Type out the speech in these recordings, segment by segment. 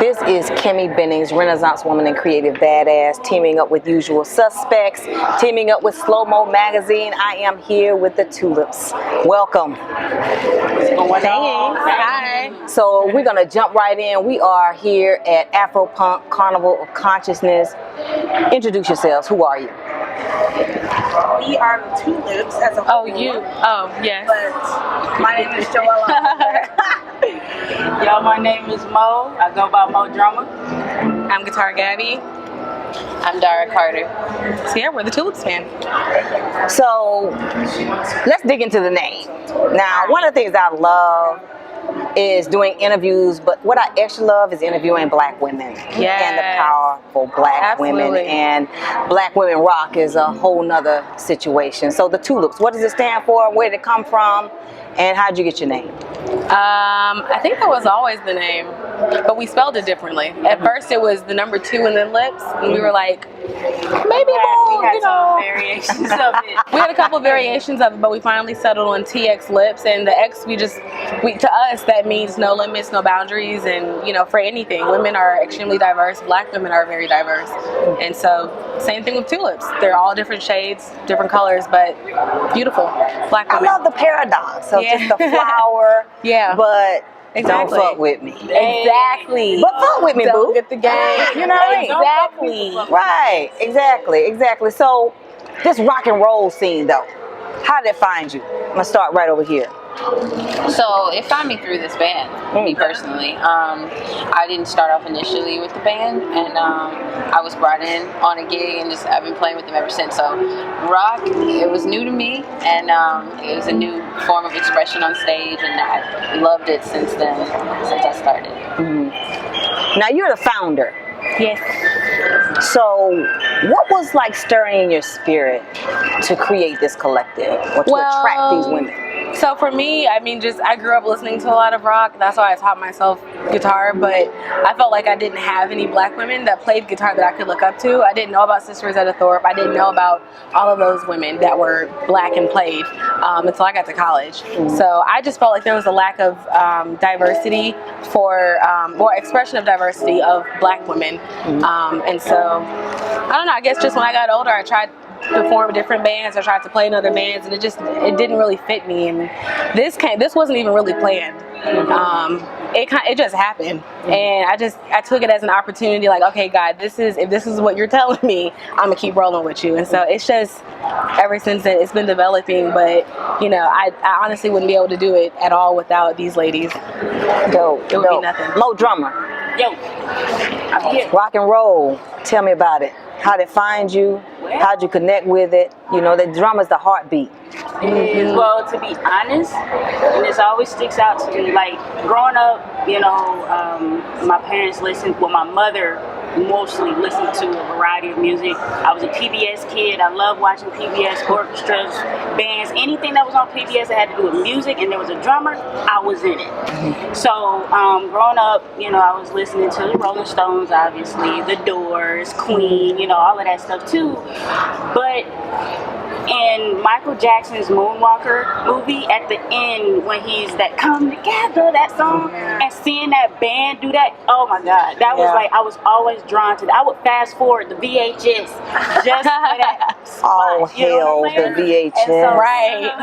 This is Kemi Bennings, Renaissance woman and creative badass, teaming up with Usual Suspects, teaming up with Slow Mo Magazine. I am here with the TxLips. Welcome. Thanks. Hi. So we're going to jump right in. We are here at Afropunk Carnival of Consciousness. Introduce yourselves. Who are you? We are the TxLips as a whole. Oh, you? Oh, yes. But my name is Joella. Yo, my name is Mo. I go by Mo Drummer. I'm Guitar Gabby. I'm Dara Carter. So yeah, we're the TxLips fan. So let's dig into the name. Now, one of the things I love is doing interviews, but what I actually love is interviewing black women and the powerful black women, and black women rock is a whole nother situation. So the TxLips, what does it stand for? Where did it come from? And how'd you get your name? I think that was always the name, but we spelled it differently. At first it was the number 2 and then lips, and we were like, maybe more, we had some variations of it. We had a couple variations of it, but we finally settled on TxLips, and the X, to us, that means no limits, no boundaries, and for anything. Women are extremely diverse. Black women are very diverse. And so, same thing with TxLips. They're all different shades, different colors, but beautiful. Black women. I love the paradox of just the flower, but don't fuck with me. Exactly. But fuck with me, don't boo. get the game. You know what I mean? Exactly. Right. Exactly. So, this rock and roll scene, though, how did it find you? I'm gonna start right over here. So it found me through this band, me personally. I didn't start off initially with the band, and I was brought in on a gig, and I've been playing with them ever since. So rock, it was new to me, and it was a new form of expression on stage, and I loved it since then, since I started. Mm-hmm. Now you're the founder. Yes. So what was like stirring in your spirit to create this collective or to attract these women? So for me, I grew up listening to a lot of rock. That's why I taught myself guitar, but I felt like I didn't have any black women that played guitar that I could look up to. I didn't know about Sister Rosetta Thorpe. I didn't know about all of those women that were black and played until I got to college. So I just felt like there was a lack of diversity or expression of diversity of black women. And so, I don't know, I guess just when I got older, I tried to form different bands. I tried to play in other bands, and it didn't really fit me. And this wasn't even really planned. It just happened, and I took it as an opportunity. Like, okay, God, if this is what you're telling me, I'm gonna keep rolling with you. And so it's just ever since then it's been developing. But I honestly wouldn't be able to do it at all without these ladies. Dope. It would be nothing. Mo Drummer. Yo, I'm here. Rock and roll. Tell me about it. How'd it find you? How'd you connect with it? The drummer's the heartbeat. Well, to be honest, and this always sticks out to me, like growing up, my parents my mother mostly listened to a variety of music. I was a PBS kid. I loved watching PBS orchestras, bands, anything that was on PBS that had to do with music and there was a drummer, I was in it. So growing up, I was listening to the Rolling Stones, obviously, The Doors, Queen, all of that stuff too. But in Michael Jackson's Moonwalker movie, at the end when he's that "Come Together," that song, and seeing that band do that, oh my God, that was like, I was always drawn to that. I would fast forward the VHS just for that spot. Oh hell, the VHS. And so,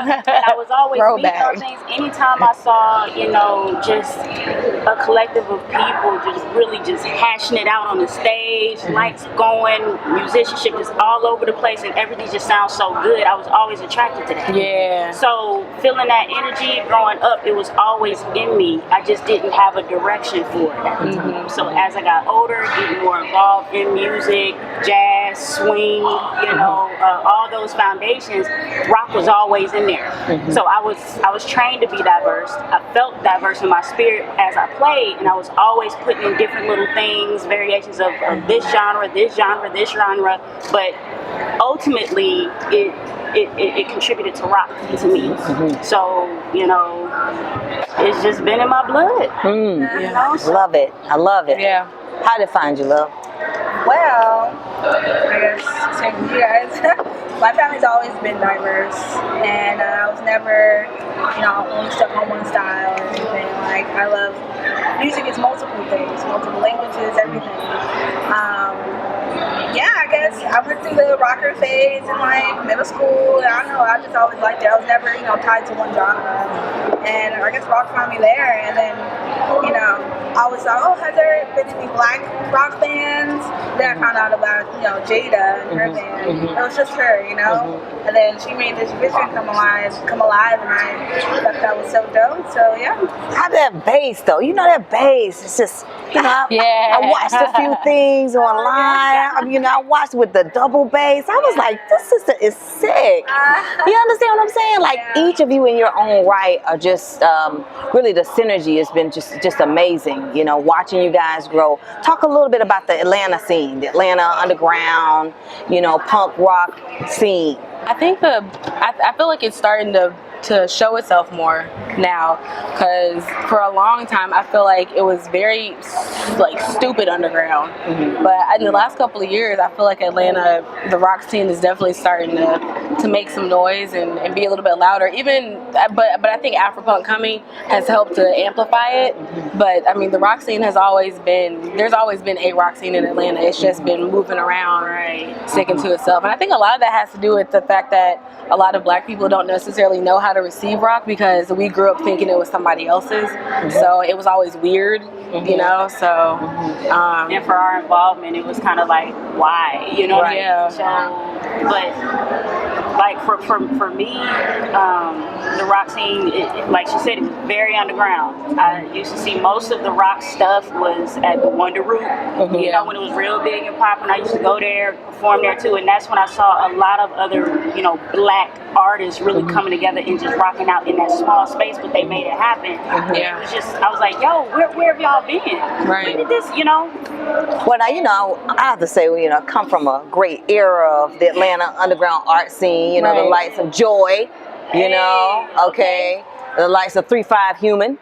and I was always reading those things. Anytime I saw, just a collective of people just hashing it out on the stage, lights going, musicianship just all over the place, and everything just sounds so good. I was always attracted to that. Yeah. So feeling that energy growing up, it was always in me. I just didn't have a direction for it at the time. So as I got older, getting more involved in music, jazz, swing, all those foundations, rock was always in there. So I was trained to be diverse. I felt diverse in my spirit as I played, and I was always putting in different little things, variations of this genre, but ultimately it contributed to rock to me. So it's just been in my blood. So. Love it. I love it. Yeah. How did it find you, love? Well, I guess same with you guys. My family's always been diverse, and I was never, only stuck on one style or anything. Like, I love music is multiple things, multiple languages, everything. Yeah, I guess I went through the rocker phase in like middle school. I don't know, I just always liked it. I was never, tied to one genre. And I guess rock found me there. And then, I always thought, oh, has there been any black rock bands? Then I found out about, Jada and her band. It was just her, And then she made this vision come alive, and I thought that was so dope. So yeah. How that bass though? That bass. It's just, I watched a few things online. I watched with the double bass. I was like, this is sick. You understand what I'm saying? Like each of you in your own right are just really the synergy has been just amazing. Watching you guys grow. Talk a little bit about the Atlanta scene, the Atlanta underground, punk rock scene. I think I feel like it's starting to show itself more now, because for a long time I feel like it was very stupid underground, but in the last couple of years I feel like Atlanta, the rock scene is definitely starting to make some noise and be a little bit louder, but I think Afropunk coming has helped to amplify it. But I mean, the rock scene there's always been a rock scene in Atlanta. It's just been moving around, sticking to itself. And I think a lot of that has to do with the fact that a lot of black people don't necessarily know how to receive rock, because we grew up thinking it was somebody else's, so it was always weird, so and for our involvement it was kind of like, why, so, but like for me, the rock scene, like she said, it was very underground. I used to see most of the rock stuff was at the Wonder Room, when it was real big and popping. I used to go there, perform there too, and that's when I saw a lot of other black artists really coming together and just rocking out in that small space, but they made it happen. It was just, I was like, yo, where have y'all been? Right. When did this, Well, now, I have to say, I come from a great era of the Atlanta underground art scene, the likes of Joy, okay. The likes of 3-5 Human,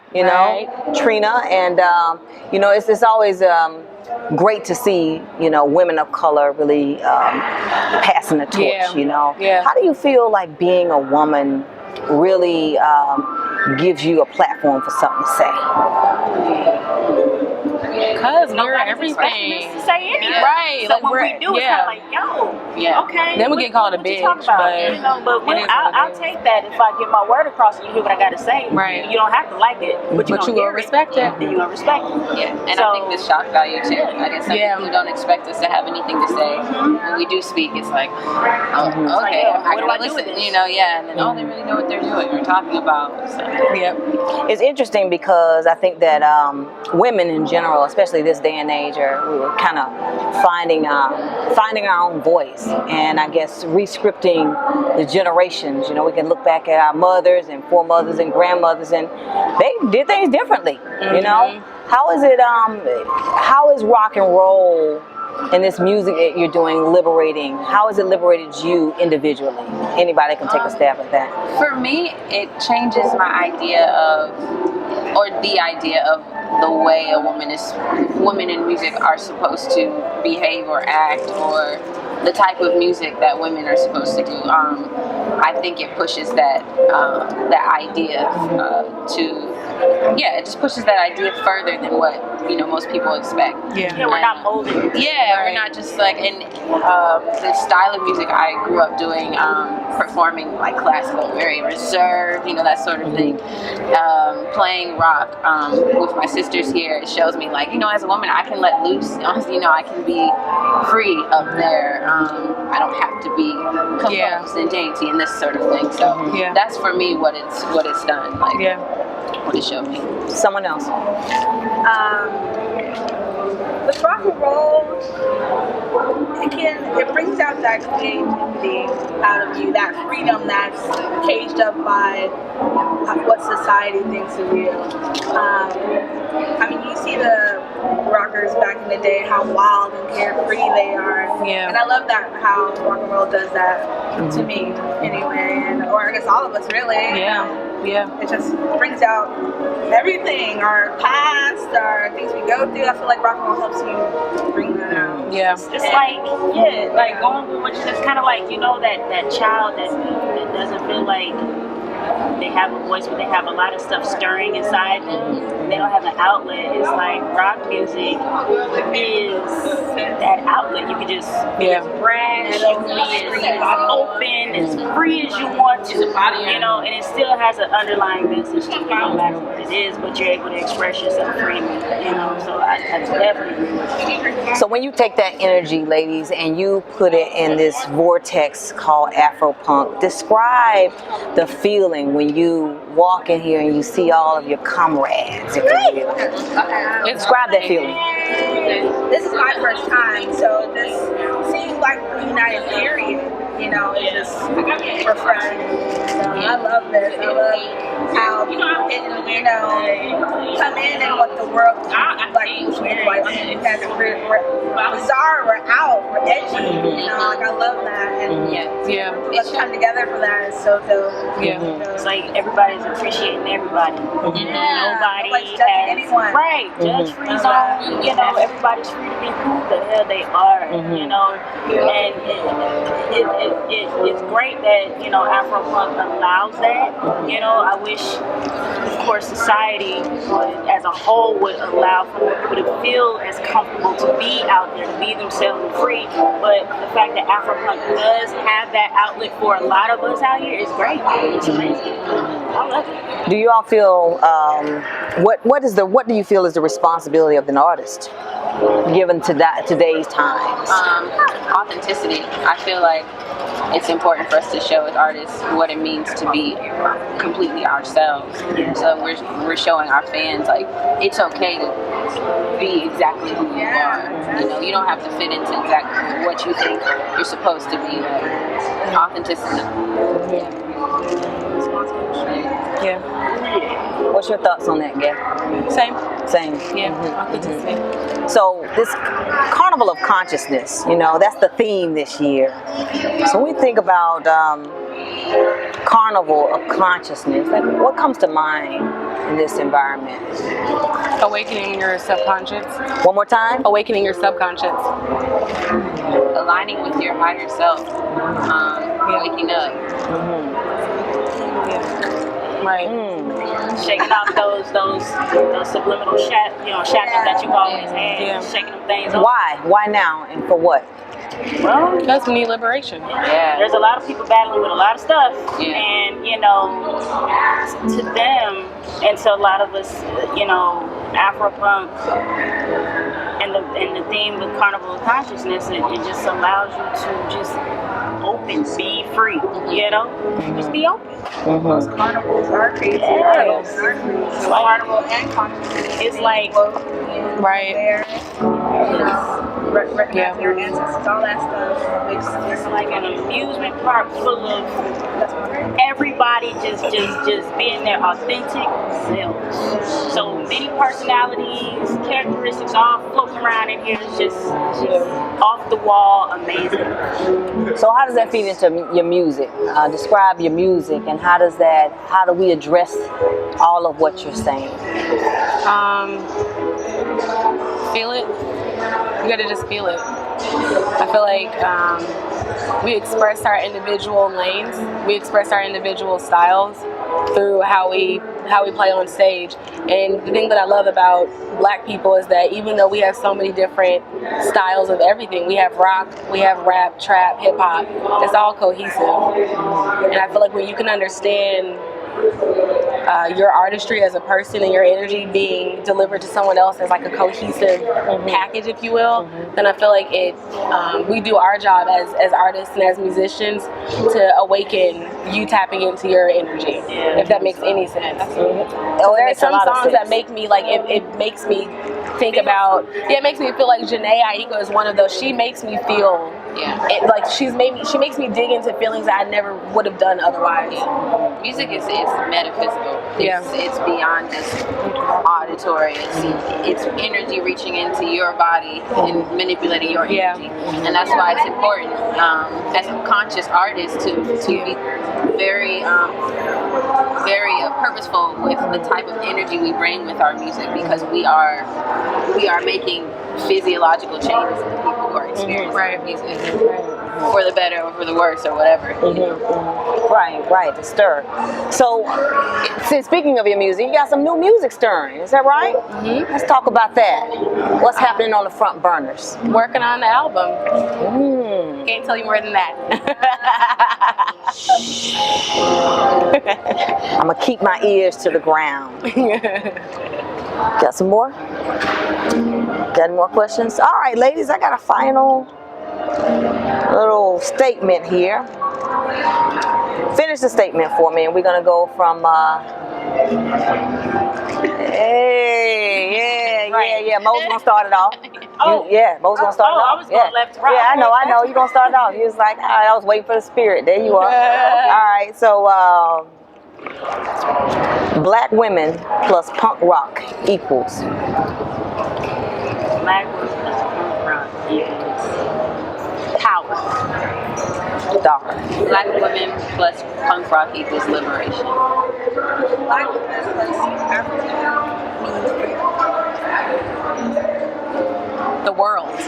Trina, and, it's always great to see, women of color really passing the torch, How do you feel like being a woman really gives you a platform for something to say? Because we're everything. To say anything. Right. So when we do, it's kind of like, yo, okay. Then we get called a bitch. But I'll take that if I get my word across and you hear what I got to say. Right. You don't have to like it, but you will respect it. Then you will respect it. Yeah, and I think this shock value too. I guess some people don't expect us to have anything to say. When we do speak, it's like, oh, okay, I can listen. And then they really know what they're doing or talking about. So. It's interesting because I think that women in general, especially this day and age, we were kind of finding our own voice, and I guess re-scripting the generations. We can look back at our mothers and foremothers and grandmothers, and they did things differently. How is it? How is rock and roll and this music that you're doing liberating? How has it liberated you individually? Anybody can take a stab at that. For me, it changes my idea of the way women in music are supposed to behave or act, or the type of music that women are supposed to do. I think it pushes that idea it just pushes that idea further than what most people expect. We're not molded. We're not just like, and the style of music I grew up doing, performing like classical, very reserved, that sort of thing. Playing rock with my sisters here, it shows me like, as a woman I can let loose. I can be free up there. I don't have to be composed and dainty and this sort of thing. So that's for me what it's done. Like, what it showed me. Someone else. With rock and roll, it brings out that creativity out of you, that freedom that's caged up by what society thinks is real. You see the rockers back in the day, how wild and carefree they are. And I love that, how rock and roll does that to me anyway, or I guess all of us really. It just brings out everything, our past, our things we go through. I feel like rock and roll helps you bring that out. It's like going with what it's kind of like, that child that doesn't feel like they have a voice, but they have a lot of stuff stirring inside them. They don't have an outlet. It's like rock music is that outlet. You can just be as brash, you can be as open, as free as you want to, you know, and it still has an underlying message to no matter what it is, but you're able to express yourself freely, you know, so I definitely agree with you. So when you take that energy, ladies, and you put it in this vortex called Afropunk, describe the feeling when you walk in here and you see all of your comrades, if you will. Describe that feeling. This is my first time, so this seems like a united period, you know, it's just refreshing. So I love this. I love how it, you know, come in and what the world like because we're bizarre, we're out, we're edgy, you know, like I love that. And let's come together for that is so dope. It's like everybody's appreciating everybody. Nobody nobody's judging anyone. Right, judge-free zone, you know, everybody's free to be who the hell they are, you know, and it's great that, you know, Afropunk allows that, you know. I wish, of course, society as a whole would allow for people to feel as comfortable to be out there, to be themselves and free, but the fact that Afropunk does have that outlet for a lot of us out here is great. It's amazing. I love it. Do you all feel, what do you feel is the responsibility of an artist given to today's times? Authenticity. I feel like it's important for us to show as artists what it means to be completely ourselves. So we're showing our fans like it's okay to be exactly who you are. You know, you don't have to fit into exactly what you think you're supposed to be. Authenticity. What's your thoughts on that, Gab? Same. Authenticity. So this Carnival of Consciousness, you know, that's the theme this year. So when we think about Carnival of Consciousness, like what comes to mind in this environment? Awakening your subconscious. One more time? Awakening your subconscious. Aligning with your higher self. Waking up. Right. Shaking off those subliminal shackles that you've always had. Shaking them things off. Why now and for what? Well, because we need liberation. There's a lot of people battling with a lot of stuff, and you know, to them and to a lot of us, you know, Afropunk and the theme with Carnival of Consciousness, it just allows you to just open, be free, you know, just be open. Those carnivals are crazy. Carnival and consciousness. It's like right. Recognize your ancestors, all that stuff. It's like an amusement park full of everybody just being their authentic selves. So many personalities, characteristics all floating around in here. It's just off the wall, amazing. So how does that feed into your music? Describe your music and how do we address all of what you're saying? Feel it. You gotta just feel it. I feel like we express our individual lanes, we express our individual styles through how we play on stage. And the thing that I love about Black people is that even though we have so many different styles of everything, we have rock, we have rap, trap, hip hop, it's all cohesive. And I feel like when you can understand your artistry as a person and your energy being delivered to someone else as like a cohesive package, if you will, then I feel like we do our job as artists and as musicians to awaken you tapping into your energy, if that makes any sense. So there are some songs that make me like, it makes me think about, it makes me feel like Janae Aiko is one of those. She makes me feel like she makes me dig into feelings that I never would have done otherwise. Music is metaphysical. It's beyond just auditory. It's energy reaching into your body and manipulating your energy. And that's why it's important as a conscious artist to be very purposeful with the type of energy we bring with our music, because we are making physiological changes in the people who are experiencing music. for the better or for the worse or whatever. Right, to stir. So, since speaking of your music, you got some new music stirring. Is that right? Let's talk about that. What's happening on the front burners? Working on the album. Can't tell you more than that. I'm gonna keep my ears to the ground. Got some more? Got any more questions? All right, ladies, I got a final little statement here. Finish the statement for me, and we're gonna go from yeah. Mo's gonna start it off. Mo's gonna start it off. I was going left to right. Yeah, I know. You're gonna start it off. You was like, all right, I was waiting for the spirit. There you are. All right, so black women plus punk rock equals. Black women plus punk rock equals power. Dark. Black women plus punk rock equals liberation. Black women plus African means freedom. The world.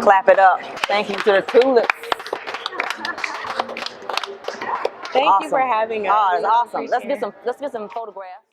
Clap it up. Thank you to the TxLips. Thank you for having us. Oh, it's awesome. Appreciate Let's get some photographs.